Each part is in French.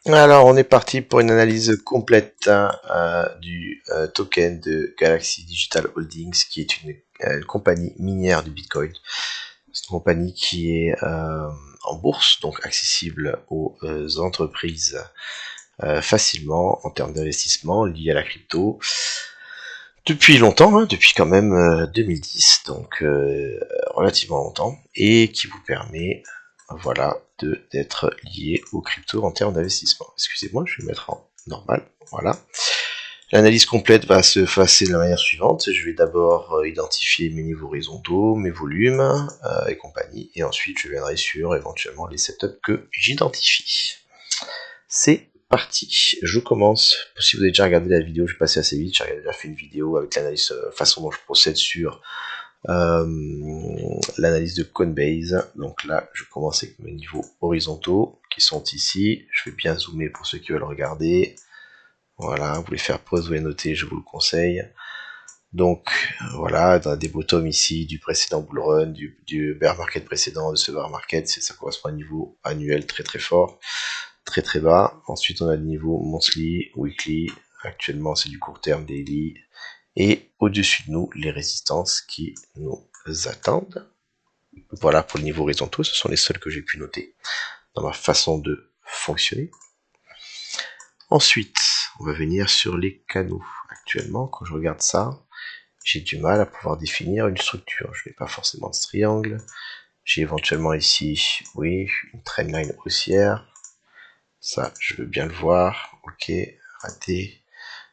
Alors, on est parti pour une analyse complète du token de Galaxy Digital Holdings, qui est une compagnie minière du Bitcoin. C'est une compagnie qui est en bourse, donc accessible aux entreprises facilement en termes d'investissement liés à la crypto. Depuis longtemps, hein, depuis quand même 2010, donc relativement longtemps, et qui vous permet, voilà, d'être lié aux cryptos en termes d'investissement. Excusez-moi, je vais me mettre en normal, voilà. L'analyse complète va se passer de la manière suivante. Je vais d'abord identifier mes niveaux horizontaux, mes volumes et compagnie, et ensuite je viendrai sur éventuellement les setups que j'identifie. C'est parti, je commence. Si vous avez déjà regardé la vidéo, je vais passer assez vite. J'ai déjà fait une vidéo avec l'analyse, façon dont je procède sur l'analyse de Coinbase. Donc là, je commence avec mes niveaux horizontaux qui sont ici. Je vais bien zoomer pour ceux qui veulent regarder. Voilà, vous voulez faire pause, vous voulez noter, je vous le conseille. Donc voilà, dans des bottoms ici du précédent bull run, du bear market précédent, de ce bear market, ça correspond à un niveau annuel très très fort, très très bas. Ensuite on a des niveaux monthly, weekly, actuellement c'est du court terme, daily, et au-dessus de nous les résistances qui nous attendent. Voilà pour les niveaux horizontaux, ce sont les seuls que j'ai pu noter dans ma façon de fonctionner. Ensuite, on va venir sur les canaux. Actuellement, quand je regarde ça, j'ai du mal à pouvoir définir une structure. Je n'ai pas forcément de triangle. J'ai éventuellement ici, oui, une trendline haussière. Ça, je veux bien le voir. Ok, raté,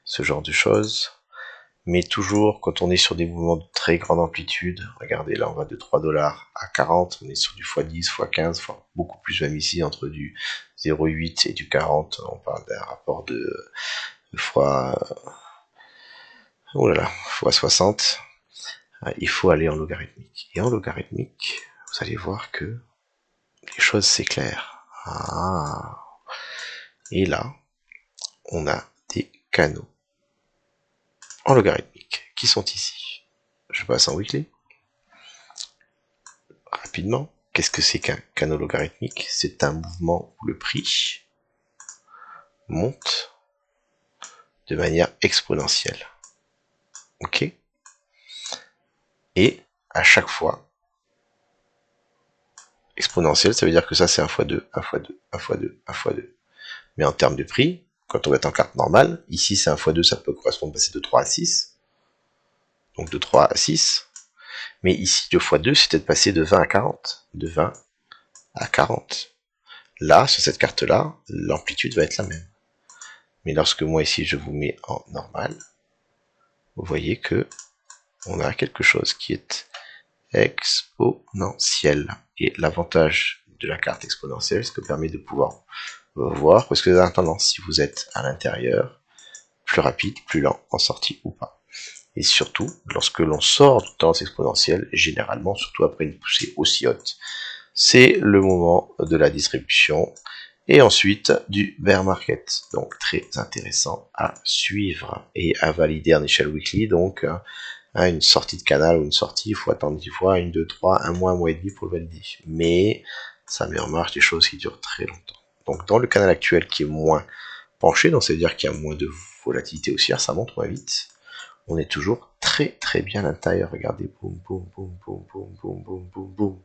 ce genre de choses. Mais toujours, quand on est sur des mouvements de très grande amplitude, regardez, là on va de 3 dollars à 40, on est sur du x10, x15, beaucoup plus même ici, entre du 0,8 et du 40, on parle d'un rapport de fois, oh là là, fois 60. Il faut aller en logarithmique. Et en logarithmique, vous allez voir que les choses s'éclairent. Ah. Et là, on a des canaux en logarithmique qui sont ici. Je passe en weekly. Rapidement, qu'est-ce que c'est qu'un canal logarithmique? C'est un mouvement où le prix monte de manière exponentielle. Ok? Et à chaque fois, exponentielle, ça veut dire que ça c'est 1 fois 2, 1 fois 2, 1 fois 2, 1 fois 2. Mais en termes de prix, quand on va être en carte normale, ici c'est 1 fois 2, ça peut correspondre à passer de 3 à 6. Donc de 3 à 6. Mais ici, 2 fois 2, c'est de passer de 20 à 40. De 20 à 40. Là, sur cette carte-là, l'amplitude va être la même. Mais lorsque moi ici je vous mets en normal, vous voyez que on a quelque chose qui est exponentiel. Et l'avantage de la carte exponentielle, c'est que permet de pouvoir voir, parce que vous avez tendance, si vous êtes à l'intérieur, plus rapide, plus lent en sortie ou pas. Et surtout, lorsque l'on sort de tendance exponentielle, généralement, surtout après une poussée aussi haute, c'est le moment de la distribution et ensuite du bear market. Donc très intéressant à suivre et à valider en échelle weekly. Donc une sortie de canal ou une sortie, il faut attendre 10 fois, 1, 2, 3, un mois et demi pour le valider. Mais ça met en marche des choses qui durent très longtemps. Donc dans le canal actuel qui est moins penché, donc ça veut dire qu'il y a moins de volatilité haussière, ça monte moins vite. On est toujours très très bien à l'intérieur. Regardez, boum, boum, boum, boum, boum, boum, boum, boum, boum.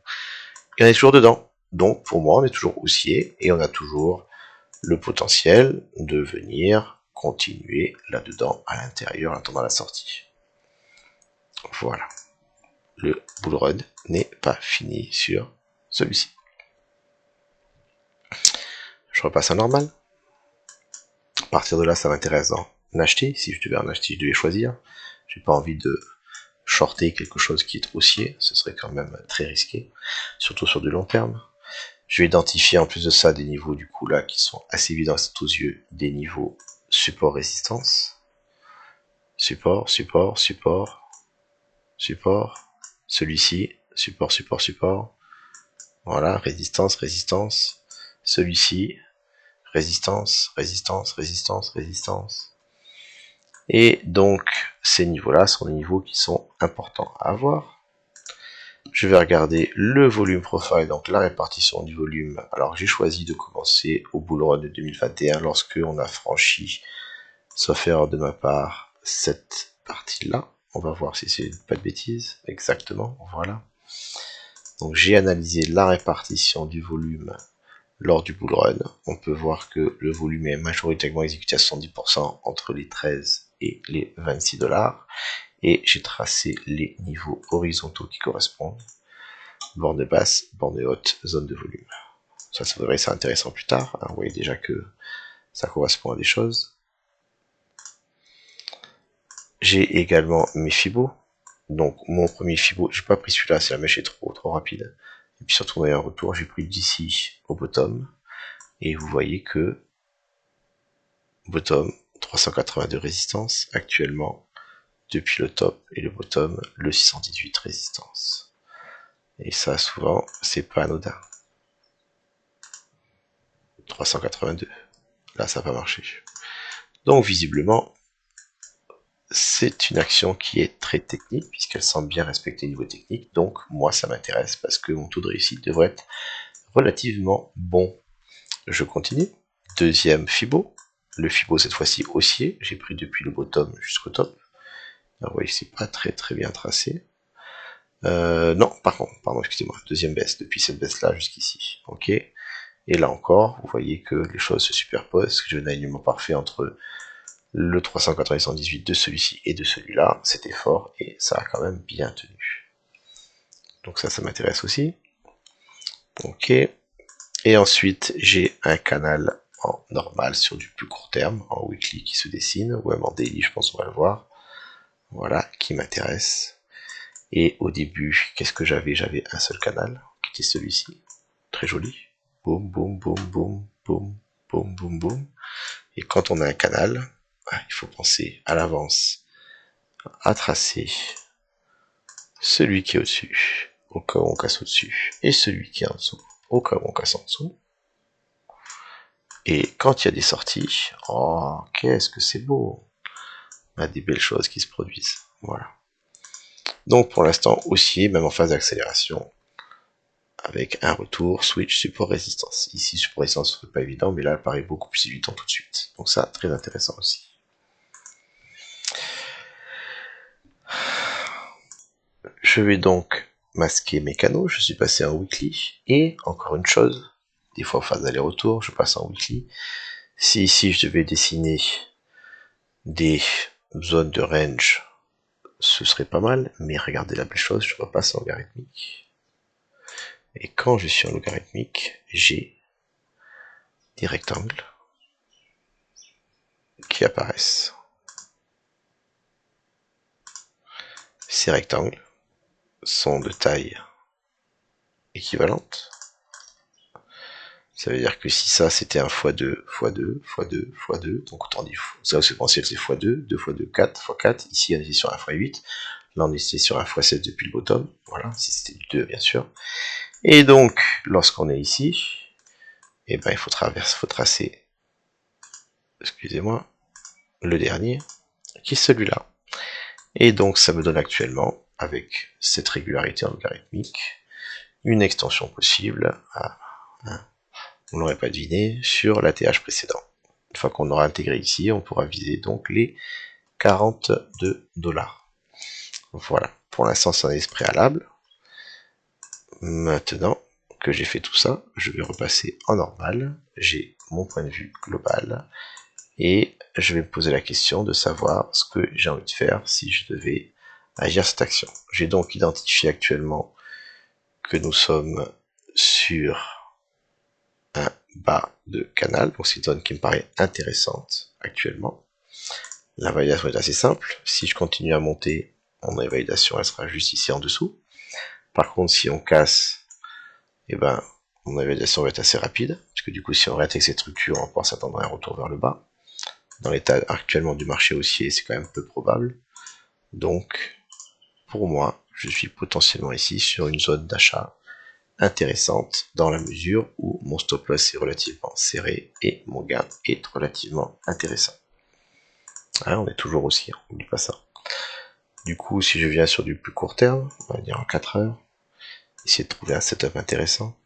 Et on est toujours dedans. Donc pour moi, on est toujours haussier et on a toujours le potentiel de venir continuer là-dedans à l'intérieur en attendant la sortie. Voilà. Le bull run n'est pas fini sur celui-ci. Je repasse à normal. À partir de là, ça m'intéresse d'en acheter. Si je devais en acheter, je devais choisir. J'ai pas envie de shorter quelque chose qui est haussier, ce serait quand même très risqué, surtout sur du long terme. Je vais identifier en plus de ça des niveaux du coup là qui sont assez évidents aux yeux, des niveaux support-résistance, support, support, support, support, celui-ci, support, support, support, voilà, résistance, résistance, celui-ci, résistance, résistance, résistance, résistance. Et donc ces niveaux-là sont des niveaux qui sont importants à avoir. Je vais regarder le volume profile, donc la répartition du volume. Alors j'ai choisi de commencer au bull run de 2021 lorsque on a franchi, sauf erreur de ma part, cette partie-là. On va voir si c'est pas de bêtises. Exactement, voilà. Donc j'ai analysé la répartition du volume lors du bull run. On peut voir que le volume est majoritairement exécuté à 70% entre les 13 et les 26 $. Et j'ai tracé les niveaux horizontaux qui correspondent. Borne basse, borne haute, zone de volume. Ça devrait être intéressant plus tard. Vous voyez déjà que ça correspond à des choses. J'ai également mes fibos. Donc mon premier fibo, j'ai pas pris celui-là, c'est la mèche est trop rapide. Et puis surtout, on a un retour, j'ai pris d'ici au bottom. Et vous voyez que bottom, 382 résistance actuellement, depuis le top et le bottom, le 618 résistance. Et ça, souvent, c'est pas anodin. 382. Là, ça va marcher. Donc, visiblement, c'est une action qui est très technique, puisqu'elle semble bien respecter le niveau technique. Donc, moi, ça m'intéresse, parce que mon taux de réussite devrait être relativement bon. Je continue. Deuxième Fibo. Le Fibo, cette fois-ci, haussier. J'ai pris depuis le bottom jusqu'au top. Alors, vous voyez, c'est pas très bien tracé. Non, pardon, excusez-moi. Deuxième baisse, depuis cette baisse-là jusqu'ici. Ok. Et là encore, vous voyez que les choses se superposent, que j'ai un alignement parfait entre le 398 de celui-ci et de celui-là. C'était fort et ça a quand même bien tenu. Donc ça m'intéresse aussi. Ok. Et ensuite, j'ai un canal en normal sur du plus court terme, en weekly qui se dessine, ou même en daily, je pense qu'on va le voir. Voilà, qui m'intéresse. Et au début, qu'est-ce que j'avais? J'avais un seul canal, qui était celui-ci. Très joli. Boum, boum, boum, boum, boum, boum, boum, boum. Et quand on a un canal, il faut penser à l'avance, à tracer celui qui est au-dessus, au cas où on casse au-dessus, et celui qui est en dessous, au cas où on casse en dessous. Et quand il y a des sorties, oh, qu'est-ce que c'est beau! On a des belles choses qui se produisent. Voilà. Donc pour l'instant, haussier, même en phase d'accélération, avec un retour, switch, support, résistance. Ici, support, résistance, c'est pas évident, mais là, elle paraît beaucoup plus évident tout de suite. Donc ça, très intéressant aussi. Je vais donc masquer mes canaux, je suis passé en weekly, et encore une chose, des fois en phase d'aller-retour, je passe en weekly. Si ici je devais dessiner des zones de range, ce serait pas mal, mais regardez la belle chose, je repasse en logarithmique. Et quand je suis en logarithmique, j'ai des rectangles qui apparaissent. Ces rectangles sont de taille équivalente. Ça veut dire que si ça c'était un x2, x2, x2, x2, donc autant dire, ça au séquentiel c'est x2, 2 x2, 4, x4, ici on était sur un x8, là on était sur un x7 depuis le bottom, voilà, si c'était du 2 bien sûr. Et donc, lorsqu'on est ici, et ben il faut tracer, excusez-moi, le dernier, qui est celui-là. Et donc ça me donne actuellement, avec cette régularité en logarithmique, une extension possible à, on l'aurait pas deviné, sur l'ATH précédent. Une fois qu'on aura intégré ici, on pourra viser donc les 42 $. Voilà, pour l'instant c'est un esprit préalable. Maintenant que j'ai fait tout ça, je vais repasser en normal. J'ai mon point de vue global et je vais me poser la question de savoir ce que j'ai envie de faire si je devais agir cette action. J'ai donc identifié actuellement que nous sommes sur un bas de canal, donc c'est une zone qui me paraît intéressante actuellement. La validation est assez simple. Si je continue à monter, mon validation elle sera juste ici en dessous. Par contre, si on casse, et ben, mon validation va être assez rapide, parce que du coup, si on réintègre cette structure, on pourra s'attendre à un retour vers le bas. Dans l'état actuellement du marché haussier, c'est quand même peu probable. Donc, pour moi, je suis potentiellement ici sur une zone d'achat intéressante dans la mesure où mon stop loss est relativement serré et mon gain est relativement intéressant. On est toujours haussier, on n'oublie pas ça. Du coup, si je viens sur du plus court terme, on va dire en 4 heures, essayer de trouver un setup intéressant.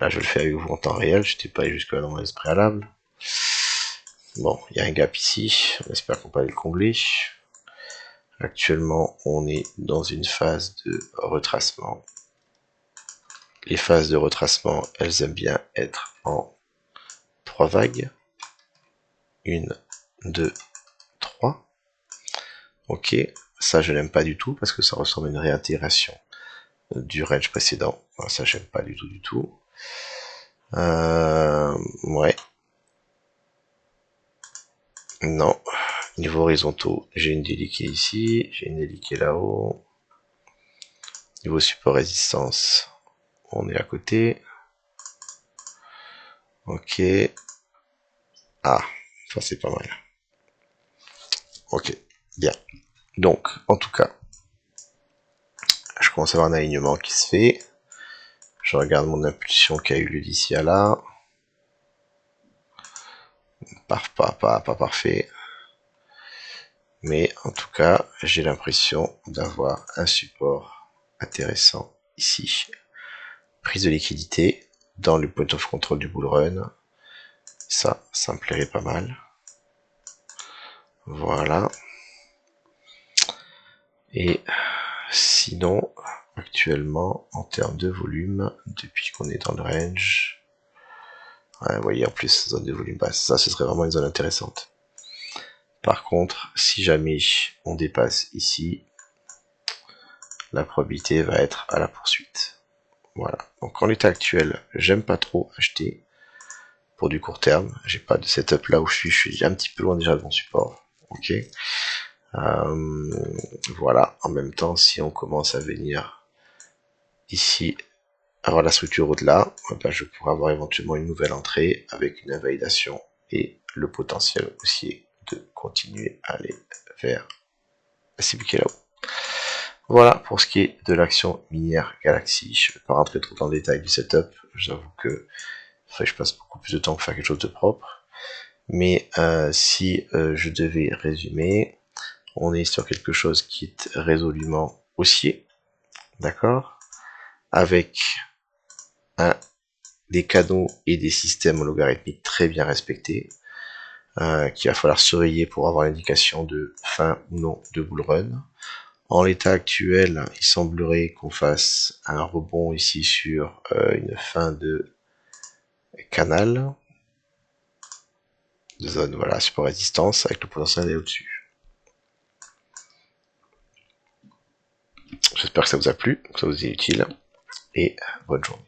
Là, je le fais avec vous en temps réel, je n'étais pas allé jusque-là dans mon esprit préalable. Bon, il y a un gap ici, on espère qu'on peut aller le combler. Actuellement, on est dans une phase de retracement. Les phases de retracement, elles aiment bien être en 3 vagues. 1, 2, 3. Ok, ça je n'aime pas du tout parce que ça ressemble à une réintégration du range précédent. Ça j'aime pas du tout. Ouais. Non. Niveau horizontaux, j'ai une déliquée ici, j'ai une déliquée là-haut. Niveau support résistance, on est à côté. Ok. Ah, ça c'est pas mal. Ok, bien. Donc, en tout cas, je commence à avoir un alignement qui se fait. Je regarde mon impulsion qui a eu lieu d'ici à là. Pas parfait. Mais en tout cas, j'ai l'impression d'avoir un support intéressant ici. Prise de liquidité dans le point of control du bull run. Ça me plairait pas mal. Voilà. Et sinon, actuellement, en termes de volume, depuis qu'on est dans le range, ouais, vous voyez en plus, zone de volume basse, ça ce serait vraiment une zone intéressante. Par contre, si jamais on dépasse ici, la probabilité va être à la poursuite. Voilà. Donc en l'état actuel, j'aime pas trop acheter pour du court terme. J'ai pas de setup là où je suis un petit peu loin déjà de mon support. Ok. Voilà. En même temps, si on commence à venir ici avoir la structure au-delà, ben je pourrais avoir éventuellement une nouvelle entrée avec une invalidation et le potentiel aussi de continuer à aller vers la cible qui est là-haut. Voilà pour ce qui est de l'action minière Galaxy. Je ne vais pas rentrer trop dans le détail du setup. J'avoue que je passe beaucoup plus de temps pour faire quelque chose de propre. Mais si je devais résumer, on est sur quelque chose qui est résolument haussier, d'accord, avec des canaux et des systèmes logarithmiques très bien respectés, qu'il va falloir surveiller pour avoir l'indication de fin ou non de bull run. En l'état actuel, il semblerait qu'on fasse un rebond ici sur une fin de canal, de zone, voilà, support résistance, avec le potentiel d'aller au-dessus. J'espère que ça vous a plu, que ça vous est utile, et bonne journée.